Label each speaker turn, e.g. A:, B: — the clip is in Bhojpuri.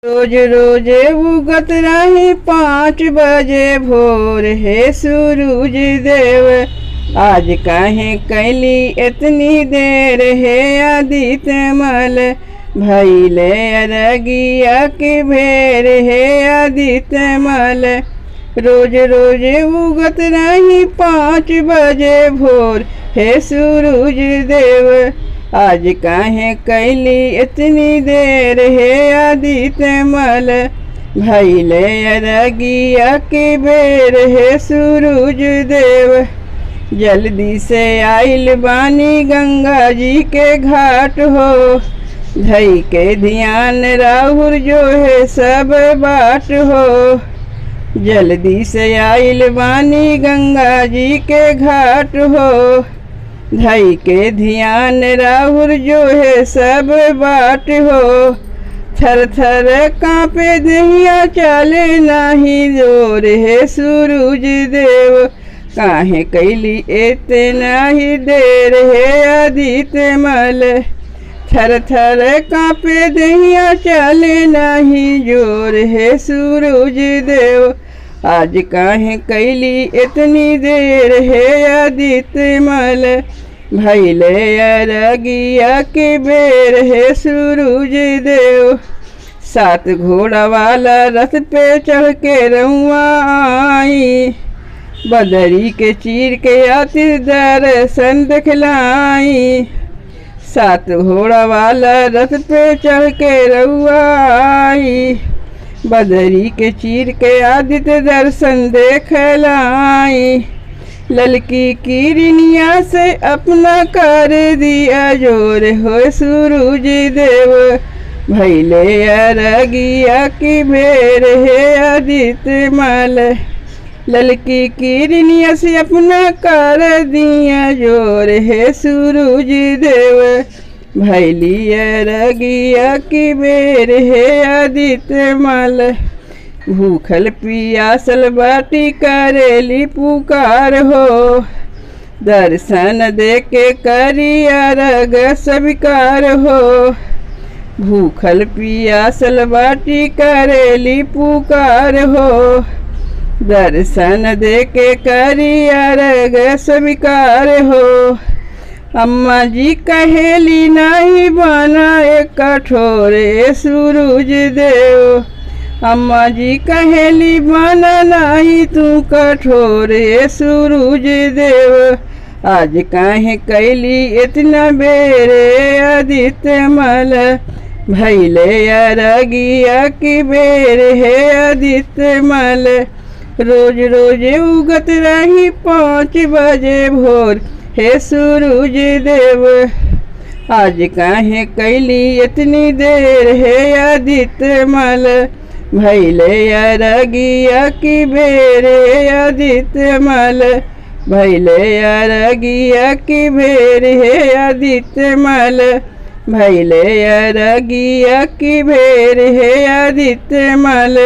A: रोज रोज उगत रही 5 बजे भोर। हे सूरज देव आज काहे कैली इतनी देर। हे आदित्य मल भैले अरगिया के भेर। हे आदित्य मल रोज रोज उगत रही 5 बजे भोर। हे सूरज देव आज काहे कैली इतनी देर। हे आदित्य मल भैले अरगिया के बेर। हे सूरज देव जल्दी से आइल बानी गंगा जी के घाट हो। धई के ध्यान राहुल जो है सब बाट हो। जल्दी से आइल बानी गंगा जी के घाट हो। धई के ध्यान राहुल जो है सब बाट हो। थर थर कांपे दहिया चले नाही जोर। हे सूरज देव काहे कैली इतना ही देर। हे आदित्य मल थर थर कांपे दहिया चले नाही जोर। हे सूरज देव आज काहे कैली इतनी देर। हे आदित्य मल भैले अरगिया के बेर। हे सूरज देव 7 घोड़ा वाला रथ पे चढ़ के रउआ आई। बदरी के चीर के आती दर्शन दिखलाई। 7 घोड़ा वाला रथ पे चढ़ के रउआ आई। बदरी के चीर के आदित्य दर्शन देखलाई। ललकी किरनिया से अपना कर दिया जोर। हो सूरज देव भैले अरगिया की भेर। हे आदित्य मल ललकी किरनिया से अपना कर दिया जोर। हे सूरज देव भैली अरगिया की बेर। हे आदित्य मल भूखल पियासल बाटी करेली पुकार हो। दर्शन दे के करी अरग स्वीकार हो। भूखल पियासल बाटी करेली पुकार हो। दर्शन दे के करी अरग स्वीकार हो। अम्मा जी कहेली नहीं बना एक कठोर। सूरज देव अम्मा जी कहेली बना नहीं तू कठोर। सूरज देव आज काहे कैली इतना बेर। आदित्य मल भैले अरगिया की बेर। हे आदित्य मल रोज रोज उगत रही 5 बजे भोर। हे सूरज देव आज काहे कैली इतनी देर। हे आदित्य मल भैले अरगिया की बेर। हे आदित्य मल भैले अरगिया की बेर। हे आदित्य मल भैले अरगिया की बेर। हे आदित्य मल।